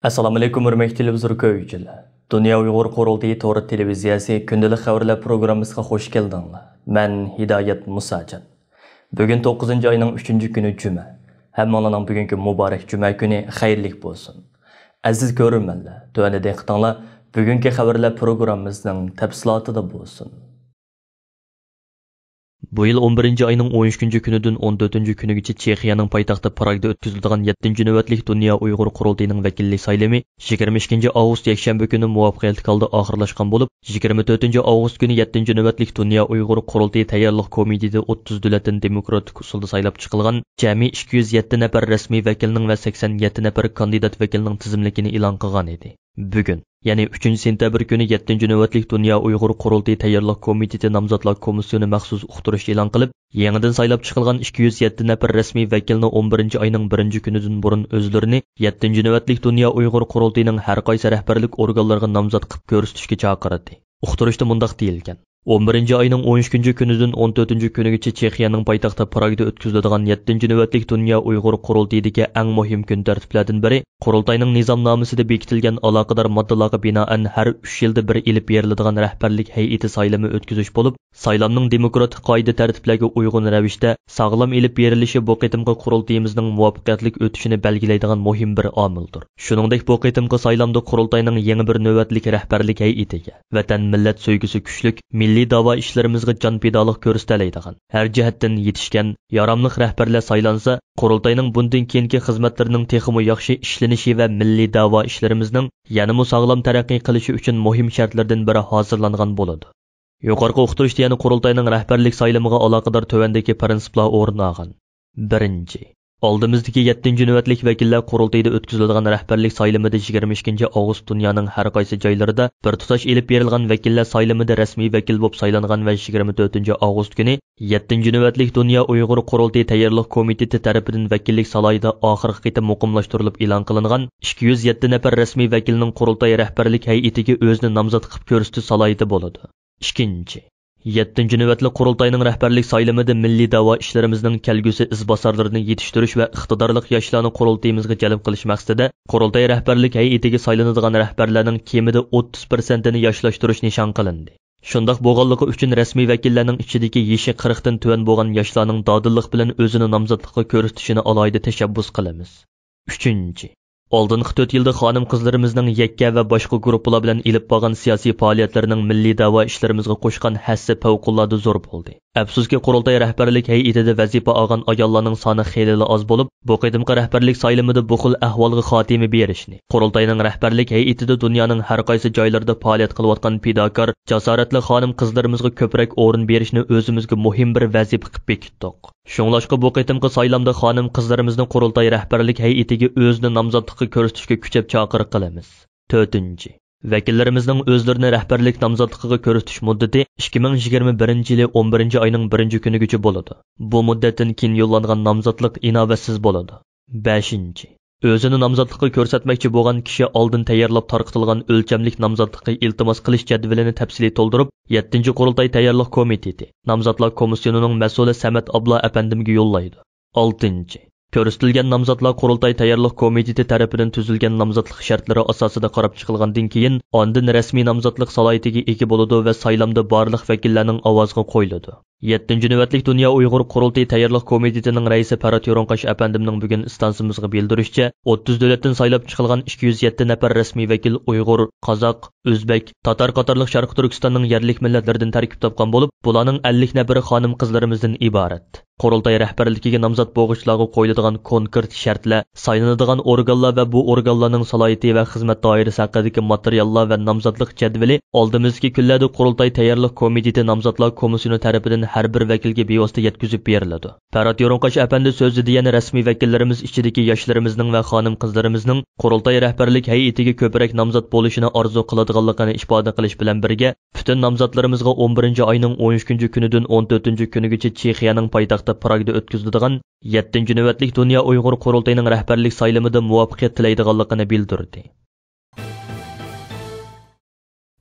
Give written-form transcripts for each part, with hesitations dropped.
Assalamu alaikum hurmatli televizor ko'ruvchilar. Dunyo Uyg'ur Qurultiyi to'g'ri televiziyasi kundalik xabarlar programmasiga xush keldinglar. Men Hidoyat Musajon. Bugun 9-oyning 3-kuni juma. Hammalarning bugungi muborak juma kuni xayrlik bo'lsin. Aziz ko'ruvchilar, tuanda diqqatinglar bugungi xabarlar programmamizning tafsilotida bo'lsin. Bu yil 11-oyning 13-kunidan 14-kunigacha Chexiyaning poytaxti Pragda o'tkaziladigan 7-navbatlik Dunyo Uyg'ur Qurultiyining vakillik saylami 22-avgust yakshanba kuni muvaffaqiyatli holda oxirlashgan bo'lib, 24-avgust kuni 7-navbatlik Dunyo Uyg'ur Qurultiyi tayyorlik komiteti 30 davlatdan demokratik usulda saylab chiqilgan jami 207 nafar rasmiy vakilning va 87 nafar kandidat vakilning tizimligini e'lon qilgan edi. Bugun, ya'ni 3-sentabr kuni 7-navbatlik Dunyo Uyg'ur Qurultiyi tayyorlik komiteti nomzodlar komissiyoni maxsus uqtirish e'lon qilib, yangidan saylab chiqilgan 207 nafar rasmiy vakilni 11-oyning 1-kunidan burun o'zlarini 7-navbatlik Dunyo Uyg'ur Qurultiyining har qaysi rahbarlik organlariga nomzod qilib ko'rsatishga chaqirdi. Uqtirishda mundaq deyilgan: 11-oyning 13-kunidan 14-kunigacha Chexiyaning poytaxti Pragda o'tkaziladigan 7-navbatlik Dunyo Uyg'ur Qurultiyidagi eng muhim kun tartiblardan biri Qurultayning nizomnomasida bekitilgan aloqador moddalarga binoan har 3 yilda bir ilib beriladigan rahbarlik hay'ati saylami o'tkazish bo'lib, saylamning demokratik qoida tartiblarga uyg'un ravishda sog'lom ilib berilishi bu qitimqi qurultayimizning muvaffaqiyatli o'tishini belgilaydigan muhim bir omildir. Shuningdek, bu qitimqi saylamda Qurultayning yangi bir navbatlik rahbarlik hay'atiga vatan millat so'ygisi kuchlik milliy da'vo ishlarimizga jon pidolik ko'rsatiladigan, har jihatdan yetishgan, yaramliq rahbarlar saylansa, Qurultayning bundan keyingi xizmatlarining texmo yaxshi ishlanishi va milliy da'vo ishlarimizning yanada sog'lom taraqqiy qilishi uchun muhim shartlardan biri hozirlangan bo'ladi. Yuqorqi uqtirishda yana Qurultayning rahbarlik saylamiga aloqador tövandagi prinsiplar o'rin olgan. 1. Oldimizdagi 7-navbatlik vakillar Qurultayida o'tkaziladigan rahbarlik saylamida 22-avgust dunyoning har qaysi joylarida bir tutash elib berilgan vakillar saylamida rasmiy vakil bo'lib saylangan va 24-avgust kuni 7-navbatlik Dunyo Uyg'ur Qurultiyi tayyorlik komiteti tomonidan vakillik salohiyati oxirgi qitim muqimlashtirilib e'lon qilingan 207 nafar rasmiy vakilning Qurultay rahbarlik hay'atiga o'zini nomzod qilib ko'rsatish salohiyati bo'ladi. 2. 7-navbatlik Qurultayning rahbarlik saylamida milliy da'vo ishlarimizning kelgusi izbosarlarini yetishtirish va iqtidorli yoshlarni qurultayimizga jalb qilish maqsadida Qurultay rahbarlik hay'atiga saylanadigan rahbarlarning kemida 30%ni yoshlashtirish nishon qilindi. Shundoq bo'lganligi uchun rasmiy vakillarning ichidagi yoshi 40 dan tuvan bo'lgan yoshlarning dodillik bilan o'zini nomzodlikqa ko'rsatishini alohida tashabbus qilamiz. 3. Oldingi 4 yilda xonim qizlarimizning yakka va boshqa guruhlar bilan ilib bo'lgan siyosiy faoliyatlarining milliy da'vo ishlarimizga qo'shgan hassi favqulodda zo'r bo'ldi. Afsuski, Qurultay rahbarlik hay'atida vazifa olgan ayollarning soni xeyli oz bo'lib, bu qadimgi rahbarlik saylamida bu xil ahvolga xotima berishni, Qurultayning rahbarlik hay'atida dunyoning har qaysi joylarida faoliyat qilayotgan fidokor, jasoratli xonim qizlarimizga ko'proq o'rin berishni o'zimizga muhim bir vazifa qilib bekitdik. Shunglashqa bu qadimgi saylamda xonim qizlarimizni Qurultay rahbarlik hay'atiga o'zini nomzodlikqa ko'rsatishga kuchab chaqiriq qilamiz. 4. Vakillarimizning o'zlarini rahbarlik nomzodligiga ko'rsatish muddati 2021-yil 11-oyning 1-kunigacha bo'ladi. Bu muddatdan keyin yo'llangan nomzodlik inovatsiz bo'ladi. 5. O'zini nomzodlikqa ko'rsatmoqchi bo'lgan kishi oldin tayyorlab tarqatilgan o'lchamlik nomzodlikqa iltimos qilish jadvalini tafsiliy to'ldirib, 7-Qurultay tayyorlik komiteti nomzodlar komissiyonining mas'uli Samat Abla apandimga yo'llaydi. 6. Ko'rsatilgan nomzodlar Qurultay tayyorlik komiteti tomonidan tuzilgan nomzodlik shartlari asosida qarab chiqilgandan keyin ondan rasmiy nomzodlik salohiyatiga ega bo'ladi va saylamda barliq vakillarning ovoziga qo'yiladi. 7-navbatlik Dunyo Uyg'ur Qurultiyi tayyorlik komitetining raisi Farod Yo'ronqash apandimning bugun istansimizga bildirishicha, 30 davlatdan saylab chiqilgan 207 nafar rasmiy vakil Uyg'ur, Qozoq, O'zbek, Tatar qatorliq Sharq Turkistonning yerlik millatlaridan tarkib topgan bo'lib, bularning 50 nafari xonim qizlarimizdan iborat. Qurultay rahbarligiga nomzod bo'lg'uchilarga qo'yiladigan konkret shartlar, saylanadigan organlar va bu organlarning salohiyati va xizmat doirasi haqidagi materiallar va nomzodlik jadvali oldimizgi kunlarda Qurultay tayyorlik komiteti nomzodlar komissiyoni tomonidan har bir vakilga bevosita yetkazib beriladi. Farod Yo'ronqash apandi so'zida yana rasmiy vakillarimiz ichidagi yoshlarimizning va xonim qizlarimizning Qurultay rahbarlik hay'atiga ko'proq nomzod bo'lishini orzu qiladiganligini ifoda qilish bilan birga, butun nomzodlarimizga 11-oyning 13-kunidan 14-kunigacha Chexiyaning poytaxti Pragda o'tkaziladigan 7-navbatlik Dunyo Uyg'ur Qurultayining rahbarlik saylamida muvaffaqiyat tilaydiganligini bildirdi.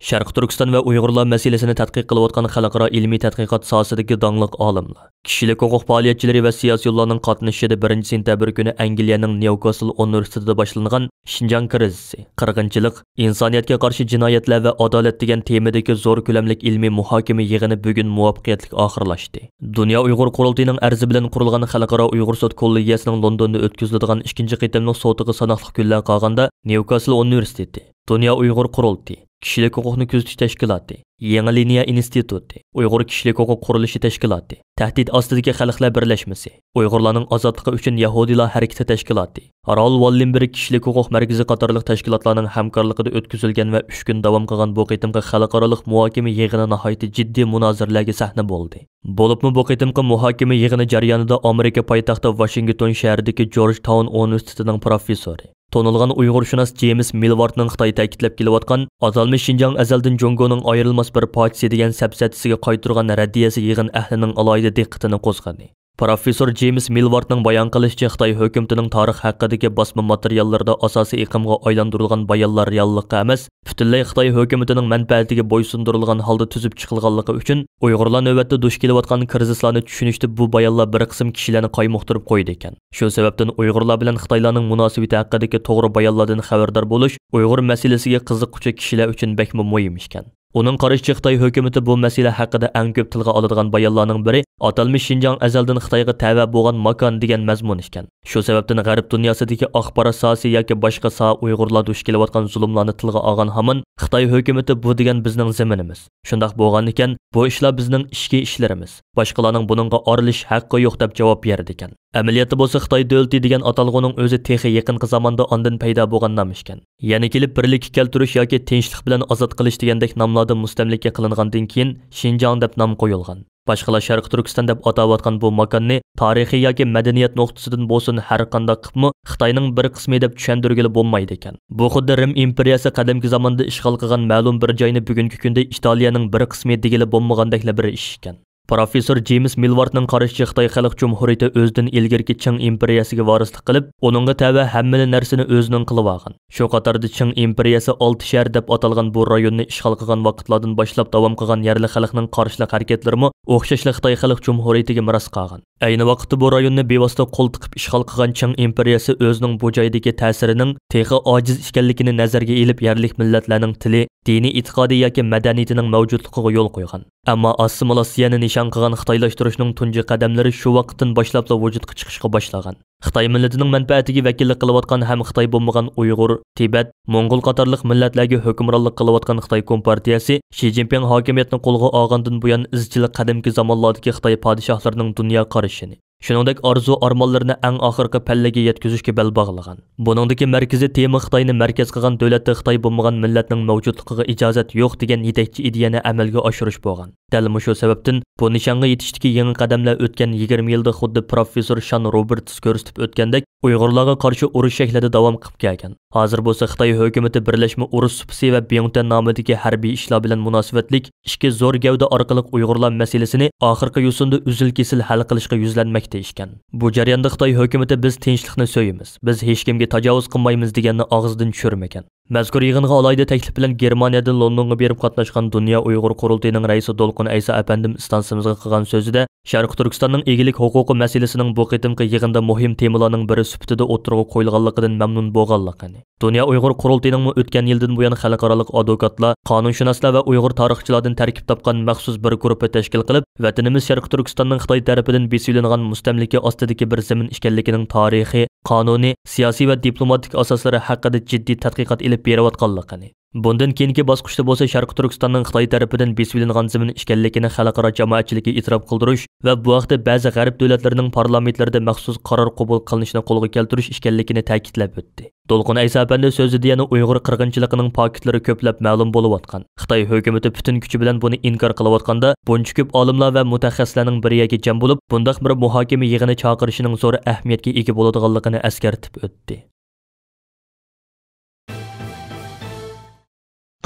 Sharq Turkiston va Uyg'urlar masalasini tadqiq qilayotgan xalqaro ilmiy tadqiqot sohasidagi donglik olimlar, kishilik huquq faoliyatchilari va siyosiyonlarning qatnashishida 1-sentabr kuni Angliyaning Newcastle universitetida boshlangan Xinjiang krizisi, qirg'inchilik, insoniyatga qarshi jinoyatlar va adolat degan temadagi zo'r ko'lamlik ilmiy muhokama yig'ini bugun muvaffaqiyatli oxirlashdi. Dunyo Uyg'ur qurultiyining arzi bilan qurilgan xalqaro Uyg'ur sud kollegiyasining Londonda o'tkaziladigan 2-qitimliq sotiga sanoqli kunlar qolganda Newcastle universiteti, Dunyo Uyg'ur qurultiyi, Kishilik huquqni kuzatish tashkiloti, Yangi liniya instituti, Uyg'ur kishilik huquq qurilishi tashkiloti, Tahdid ostidagi xalqlar birlashmasi, Uyg'urlarning ozodligi uchun Yahudilar harakati tashkiloti, Arol Wallenberg kishilik huquq markazi qatorliq tashkilotlarning hamkorligida o'tkazilgan va 3 kun davom qilgan bu qitimqi xalqaro muhokama yig'ini nihoyatda jiddiy munozaralarga sahna bo'ldi. Bo'libmi bu qitimqi muhokama yig'ini jarayonida Amerika poytaxti Washington shahridagi Georgetown universitetining professori, Tonilgan Uyg'urshunos James Milwardning Xitoy ta'kidlab kelayotgan azalmish Xinjiang azaldan Jongoning ayrilmas bir parchasi degan sabsatisiga qaytirgan raddiyasi yig'in ahlining alohida diqqatini qo'zg'adi. Professor James Milwardning bayon qilishicha, Xitoy hukumatining tarix haqidagi bosma materiallarda asosiy iqimga aylantirilgan bayonlar reallikka emas, butunlay Xitoy hukumatining manfaatiga bo'ysundirilgan holda tuzib chiqilganligi uchun Uyg'urlar navbatda duch kelayotgan krizislarni tushunishda bu bayonlar bir qism kishilarni qaymoqtirib qo'ydi ekan. Shu sababdan Uyg'urlar bilan Xitoylarning munosabati haqidagi to'g'ri bayonlardan xabardor bo'lish Uyg'ur masalasiga qiziquvchi kishilar uchun bekmi muhim ekan. Uning qarashicha, Xitoy hukumati bu masala haqida eng ko'p tilga oladigan bayonlarning biri atalmish Xinjiang azaldan Xitoyga tava bo'lgan makon degan mazmun ekan. Shu sababdan g'arb dunyosidagi axborot sohasi yoki boshqa soha Uyg'urlar duch kelayotgan zulmlarni tilga olgan hamon Xitoy hukumati bu degan bizning zaminimiz. Shundaq bo'lgan ekan, bu ishlar bizning ishki ishlarimiz. Boshqalarning buningga orilish haqqi yo'q deb javob berdi ekan. Amaliyotda bo'lsa Xitoy davlati degan atalg'uning o'zi texi yaqinqi zamonda ondan paydo bo'lgan nom ekan. Yana kelib birlik keltirish yoki tinchlik bilan ozod qilish degandek nomlarda mustamlika qilingandan keyin Xinjiang deb nom qo'yilgan. Boshqalar Sharq Turkiston deb atayotgan bu makonni tarixiy yoki madaniyat nuqtasidan bo'lsin har qanday qilmi Xitoyning bir qismi deb tushuntirgili bo'lmaydi ekan. Bu xuddi Rim imperiyasi qadimgi zamonda ishg'ol qilgan ma'lum bir joyni bugungi kunda Italiyaning bir qismi degili bo'lmagandek bir ish ekan. Professor James Milwardning qarashicha, Xitoy Xalq Jumhuriyati o'zidan ilgirki Qing imperiyasiga varislik qilib, uningga tava hamma narsani o'zining qilib olgan. Shu qatorda Qing imperiyasi 6 shahar deb atalgan bu rayonni ishg'ol qilgan vaqtlardan boshlab davom qilgan yerli xalqning qarshilik harakatlarimi o'xshashli Xitoy Xalq Jumhuriyatiga miros qolgan. Ayni vaqtda bu rayonni bevosita qo'l tiqib ishg'ol qilgan Qing imperiyasi o'zining bu joydagi ta'sirining texi ojiz ekanligini nazarga olib, yerlik millatlarning tili, diniy e'tiqodi yoki madaniyatining mavjudligiga yo'l qo'ygan. Ammo assimilatsiyani nishon qilgan xitoylashtirishning tunji qadamlari shu vaqtdan boshlab vujudga chiqishga boshlagan. Xitoy millatining manfaatiga vakillik qilayotgan ham Xitoy bo'lmagan Uyg'ur, Tibet, Mongol qatorliq millatlarga hukmronlik qilayotgan Xitoy Kompartiyasi Xi Jinping hokimiyatni qo'lga olgandan buyon izchil qadimki zamonlardagi Xitoy podshohlarining dunyo qarashini, shuningdek orzu armonlarini eng oxirgi pallaga yetkazishga bel bog'lagan. Buningdagi markaziy tema Xitoyni markaz qilgan davlatda Xitoy bo'lmagan millatning mavjudligiga ijozat yo'q degan yetakchi ideyani amalga oshirish bo'lgan. Dal shu sababdan bu nishonga yetishdagi yangi qadamlar o'tgan 20 yilda xuddi professor Sean Roberts ko'rsatib o'tgandek Uyg'urlarga qarshi urush shaklida davom qilib kelgan. Hozir bo'lsa Xitoy hukumati birlashma urush supsi va Biyongtan nomidagi harbiy ishlar bilan munosabatlik ikki zo'r gavda orqali Uyg'urlar masalasini oxirgi yusunda uzil-kesil hal qilishga yuzlanmoqda ekan. Bu jarayonda Xitoy hukumati biz tinchlikni so'yimiz, biz hech kimga tajovuz qilmaymiz deganni og'zidan tushirmagan. Mazkur yig'inga alohida taklif bilan Germaniyadan Londonga berib qatnashgan Dunyo Uyg'ur qurultiyining raisi Dolqun Aysa apandim istansimizga qilgan so'zida Sharq Turkistonning egilik huquqi masalasining bu qitimqi yig'inda muhim temalarning biri sifatida o'tirg'a qo'yilganligidan mamnun bo'lganligini, Dunyo Uyg'ur qurultiyining o'tgan yildan buyon xalqaro advokatlar, qonunshunoslar va Uyg'ur tarixchilardan tarkib topgan maxsus bir guruhni tashkil qilib, vatanimiz Sharq Turkistonning Xitoy tarafidan besilingan mustamlika ostidagi bir zamin ekanligining tarixiy, qonuniy, siyosiy va diplomatik asoslari haqida jiddiy tadqiqot ilib berayotganligini, bundan keyingi bosqichda bo'lsa Sharq Turkistonning Xitoy tarafidan besilingan zamin ekanligini xalqaro jamoatchilikka e'tirof qildirish va bu vaqtda ba'zi g'arb davlatlarining parlamentlarida maxsus qaror qabul qilinishini qo'lga keltirish ekanligini ta'kidlab o'tdi. Dolqun Aysa apandi so'zida yana Uyg'ur qirg'inchiligining paketlari ko'plab ma'lum bo'layotgan. Xitoy hukumati butun kuchi bilan buni inkor qilayotganda, buncha ko'p olimlar va mutaxassislarning biriga jam bo'lib, bundaq bir muhokama yig'ini chaqirishining zo'r ahamiyatga ega bo'ladiganligini eskartib o'tdi.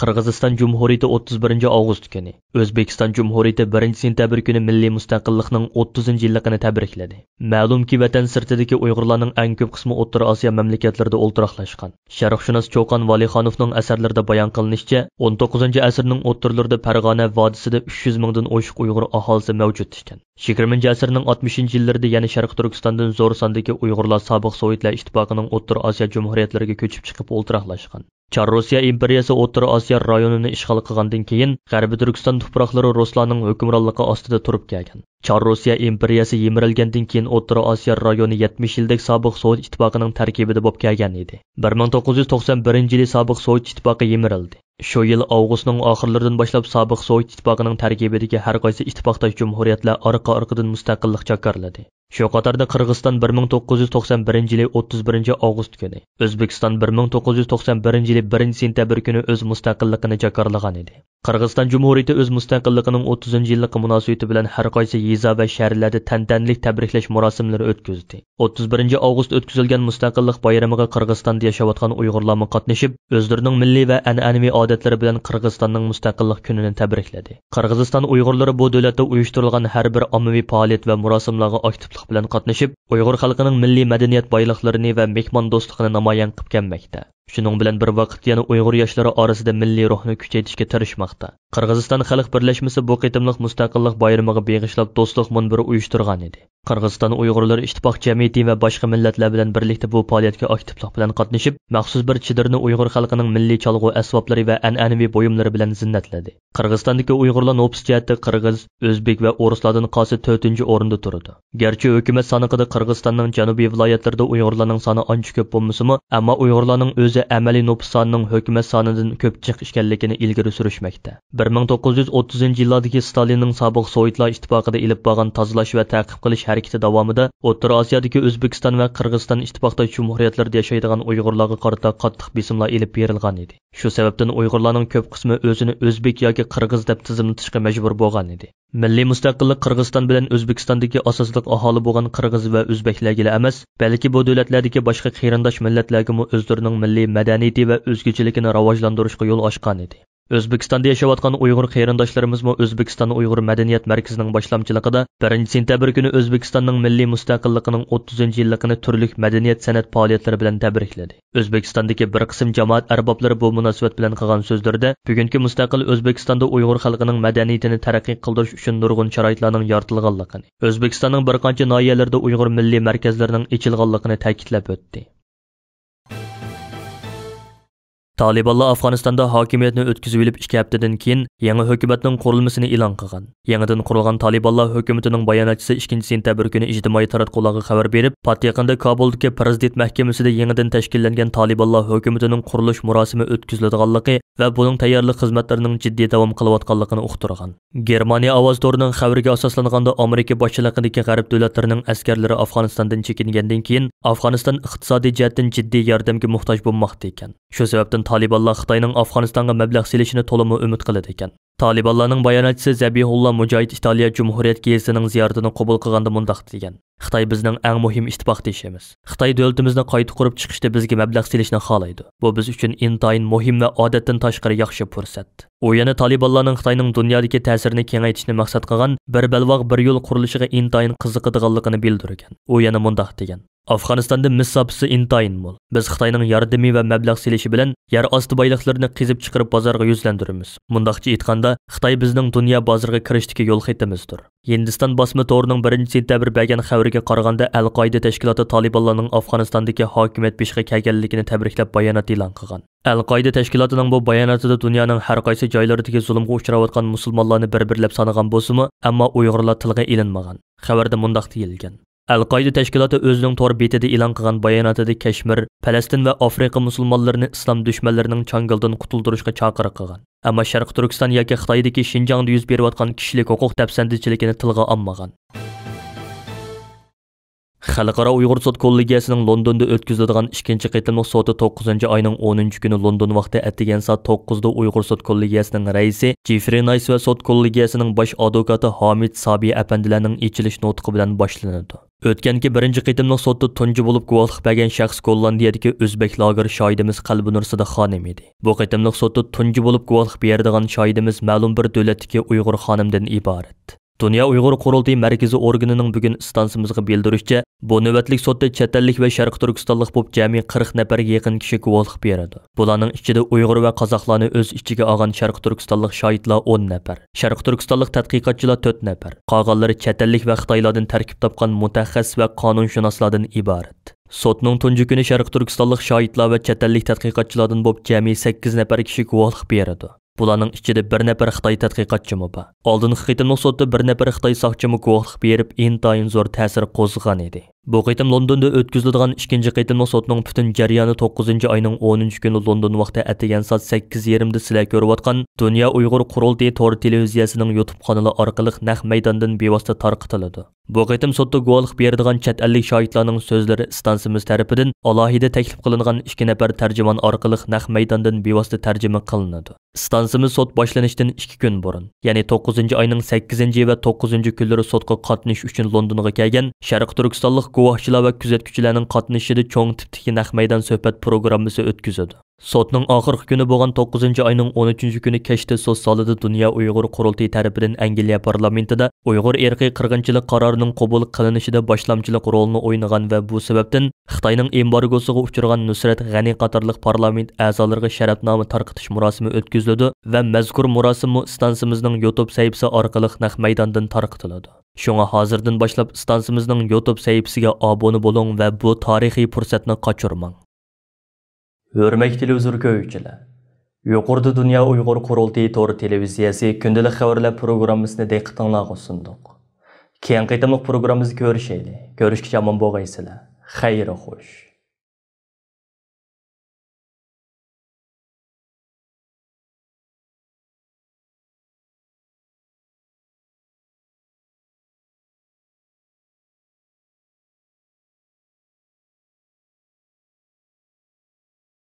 Qirg'iziston Cumhuriyeti 31 avgust kuni, O'zbekiston Cumhuriyeti 1 sentabr kuni milliy mustaqillikning 30-yilligini tabrikladi. Ma'lumki, vatan sirtidagi Uyg'urlarning eng ko'p qismi O'rta Osiyo mamlakatlarida o'ltiraqlashgan. Sharqshunos Cho'qon Valixonovning asarlarida bayon qilinishicha, 19-asrning o'rtalarida Farg'ona vodisida 300 mingdan oshiq Uyg'ur aholisi mavjud ekan. 20-asrning 60-yillarida yana Sharq Turkistondan zo'r sondagi Uyg'urlar sobiq Sovetlar ittifoqining O'rta Osiyo jumhuriyatlariga ko'chib chiqib o'ltiraqlashgan. Char Rossiya imperiyasi O'rta Osiyo rayonini ishg'ol qilgandan keyin G'arbiy Turkiston tuproqlari Ruslarning hukmronligi ostida turib kelgan. Char Rossiya imperiyasi yemirilgandan keyin O'rta Osiyo rayoni 70 yillik sobiq Sovet ittifoqining tarkibida bo'lib kelgan edi. 1991-yili sobiq Sovet ittifoqi yemirildi. Shu yil avgustning oxirlaridan boshlab sobiq Sovet ittifoqining tarkibidagi har qaysi ittifoqdosh jumhuriyatlar orqa-orqadan mustaqillik jakarladi. Shu qatorda Qirg'iziston 1991-yili 31-avgust kuni, O'zbekiston 1991-yili 1-sentabr kuni o'z mustaqilligini jakarlagan edi. Qirg'iziston Jumhuriyati o'z mustaqilligining 30-yilligi munosabati bilan har qaysi yeza va shaharlarda tantanali tabriklash marosimlari o'tkazdi. 31-avgust o'tkazilgan mustaqillik bayramiga Qirg'izistonda yashayotgan Uyg'urlar qatnashib, o'zlarining milliy va an'anaviy odatlari bilan Qirg'izistonning mustaqillik kunini tabrikladi. Qirg'iziston Uyg'urlari bu davlatda uyushtirilgan har bir ommaviy faoliyat va marosimlarga aktiv bilan qatnashib, Uyg'ur xalqining milliy madaniyat boyliqlarini va mehmon do'stligini namoyon qilib kelmoqda. Shuning bilan bir vaqt yana Uyg'ur yoshlari orasida milliy ruhni kuchaytirishga tirishmoqda. Qirg'iziston xalq birlashmasi bu qitimliq mustaqillik bayramiga beg'ishlab do'stlik munbiri uyushtirgan edi. Qirg'iziston Uyg'urlar ittifoq jamiyati va boshqa millatlar bilan birlikda bu faoliyatga aktivlik bilan qatnashib, maxsus bir chidirni Uyg'ur xalqining milliy cholg'u asboblari va an'anaviy buyumlari bilan zinnatladi. Qirg'izistondagi Uyg'urlar nopus jihatda Qirg'iz, O'zbek va O'ruslardan qolsa 4-o'rinda turadi. Garchi hukumat soniqida Qirg'izistonning janubiy viloyatlarida Uyg'urlarning soni ancha ko'p bo'lmasa-mu, ammo Uyg'urlarning o'zi amaliy nopus sonining hukumat sonidan ko'p chiqishganligini ilgari surishmoqda. 1930-yillardagi Stalinning sobiq Sovetlar ittifoqida ilib borgan tozalash va ta'qib qilish harakati davomida O'rta Osiyodagi O'zbekiston va Qirg'iziston ittifoqdosh jumhuriyatlarida yashaydigan Uyg'urlarga qarata qattiq bisimlar ilib berilgan edi. Shu sababdan Uyg'urlarning ko'p qismi o'zini O'zbek yoki Qirg'iz deb tizimlatishga majbur bo'lgan edi. Milliy mustaqillik Qirg'iziston bilan O'zbekistondagi asosliq aholi bo'lgan Qirg'iz va O'zbeklarga emas, balki bu davlatlardagi boshqa qarindosh millatlarga o'zlarining milliy madaniyati va o'zgachiligini rivojlantirishga yo'l ochgan edi. O'zbekistonda yashayotgan Uyg'ur qarindoshlarimiz O'zbekiston Uyg'ur madaniyat markazining boshlamchiligida 1-sentabr kuni O'zbekistonning milliy mustaqilligining 30-yilligini turli madaniyat san'at faoliyatlari bilan tabrikladi. O'zbekistondagi bir qism jamoat arboblari bu munosabat bilan qilgan so'zlarida bugungi mustaqil O'zbekistonda Uyg'ur xalqining madaniyatini taraqqiy qildirish uchun nurg'un sharoitlarning yaratilganligini, O'zbekistonning bir qancha noyalarida Uyg'ur milliy markazlarining ochilganligini ta'kidlab o'tdi. Talibanlar Afg'onistonda hokimiyatni o'tkazib olib 2 haftadan keyin yangi hukumatning qurilmasini e'lon qilgan. Yangidan qurilgan Talibanlar hukumatining bayonotchisi 2-sentabr kuni ijtimoiy taratqularga xabar berib, yaqinda Kobuldagi prezident mahkamasida yangidan tashkillangan Talibanlar hukumatining qurilish murosimi o'tkaziladiganligi va buning tayyorlik xizmatlarining jiddiy davom qilayotganligini uqtirgan. Germaniya ovoz to'rining xabariga asoslanganda Amerika boshchiligidagi g'arb davlatlarining askarlari Afg'onistondan chekingandan keyin Afg'oniston iqtisodiy jihatdan jiddiy yordamga muhtoj bo'lmoqda ekan. Shu sababdan Talibanlar Xitoyning Afg'onistonga mablag' selishini to'liq umid qiladi ekan. Talibanlarning bayonotchisi Zabihullah Mujohid Italiya Cumhuriyet gezitining ziyoratini qabul qilganda mundaq degan: Xitoy bizning eng muhim ittifoqdoshimiz. Xitoy davlatimizni qayta qurib chiqishda bizga mablag' selishni xohlaydi. Bu biz uchun intayin muhim va odatdan tashqari yaxshi fursat. U yana Talibanlarning Xitoyning dunyodagi ta'sirini kengaytirishni maqsad qilgan bir balvoq bir yo'l qurilishiga intayin qiziqadiganligini bildirgan. U yana mundaq degan: Afg'onistonda mis sopisi intayin mo'l. Biz Xitoyning yordami va mablag' selishi bilan yer osti boyliqlarini qizib chiqarib bozorga yuzlantiramiz. Mundaqcha aytganda, Xitoy bizning dunyo bozoriga kirishdagi yo'l xatimizdir. Hindiston bosma to'rining 1-sentabr bergan xabariga qaraganda, Al-Qoida tashkiloti Talibanlarning Afg'onistondagi hokimiyat beshga kelganligini tabriklab bayonot e'lon qilgan. Al-Qoida tashkilotining bu bayonotida dunyoning har qaysi joylaridagi zulmga uchrayotgan musulmonlarni bir-birlab sanagan bo'lsa-mu, ammo Uyg'urlar tilga ilinmagan. Xabarda mundaq deyilgan: Al-Qoida tashkiloti o'zining to'r betida e'lon qilgan bayonotida Kashmir, Falastin va Afrika musulmonlarini islom dushmanlarining changildan qutuldirishga chaqiriq qilgan. Ammo Sharq Turkiston yoki Xitoydagi Xinjiangda yuz berayotgan kishilik huquq tafsandichiligini tilga olmagan. Xalqaro Uyg'ur sud kollegiyasining Londonda o'tkaziladigan 2-qitimliq soti 9-oyning 10-kuni London vaqti attigan soat 9 da Uyg'ur sud kollegiyasining raisi Jeffrey Nice va sud kollegiyasining bosh advokati Hamid Sabiy apandilarning ichilish nutqi bilan boshlanadi. O'tganki birinchi qitimliq sotda tunji bo'lib guvohlik bergan shaxs Gollandiyadagi o'zbek lager shohidimiz Qalbinur Sidiqxonim edi. Bu qitimliq sotda tunji bo'lib guvohlik beradigan shohidimiz ma'lum bir davlatdagi Uyg'ur xonimdan iborat. Dünya Uyghur Qurultayı Mərkəzi orqanının bugün istansimizga bildirişçə, bu növbətlik sotda chet ellik və Şərq Türkistonluq bo'lib jami 40 nəfərə yaxın kishi guvohlik beradi. Bularning ichida Uyg'ur va qozoqlarni o'z ichiga olgan Şərq Türkistonluq shohidlar 10 nəfər, Şərq Türkistonluq tadqiqotchilar 4 nəfər, qolganlari chet ellik və Xitoylardan tarkib topgan mutaxassis və qonunshunoslardan iborat. Sotning tunji kuni Şərq Türkistonluq shohidlar və chet ellik tadqiqotchilardan bo'lib jami 8 nəfər kishi guvohlik beradi. Bularning ichida bir nafar Xitoy tadqiqotchimi bor. Oldingi qitimliq sotda bir nafar Xitoy soqchimi guvohlik berib, intayin zo'r ta'sir qo'zg'agan edi. Bu qitim Londonda o'tkaziladigan ikkinchi qitimliq sotning butun jarayoni 9-oyning 10-kuni London vaqti atagan soat 8:30 da sizlar ko'rayotgan Dünya Uyg'ur Qurultayı tor televiziyasining YouTube kanali orqali naq maydondan bevosita tarqatiladi. Bu qitim sotda guvohlik beradigan chet ellik shohidlarning so'zlari istansimiz tarafidan alohida taklif qilingan 2 nafar tarjimon orqali naq maydondan bevosita tarjima qilinadi. Istansimiz sot boshlanishidan 2 kun burun, ya'ni 9-oyning 8 va 9-kunlari sotga qatnash uchun Londonga kelgan Sharq Turkistonlik guvohchilar va kuzatuvchilarning qatnashida cho'ng tipdagi naq maydon suhbat programmasi o'tkazadi. Sotning oxirgi kuni bo'lgan 9-oyning 13-kuni kechda so'z zalida Dünya Uyg'ur Qurultayı tarafidan Angliya parlamentida Uyg'ur irqiy qirg'inchilik qarorining qabul qilinishida boshlamchilik rolini o'ynagan va bu sababdan Xitoyning embargosiga uchragan Nusrat G'ani qatorliq parlament a'zolariga sharafnoma tarqatish murosimi o'tkazildi va mazkur murosim stansimizning YouTube sahifasi orqali naq maydondan tarqatiladi. Shunga hozirdan boshlab stansimizning YouTube sahifasiga obuna bo'ling va bu tarixiy fursatni qochirmang. Hürmetli televizor ko'ruvchilar, yuqorida Dünya Uyg'ur Qurultayı tor televiziyasi kundalik xabarlar programmasini diqqatingizga sundiq. Keyingi qitimliq programmamizni ko'rishaylik. Ko'rishgacha omon bo'lgaysizlar. Xayr xo'sh.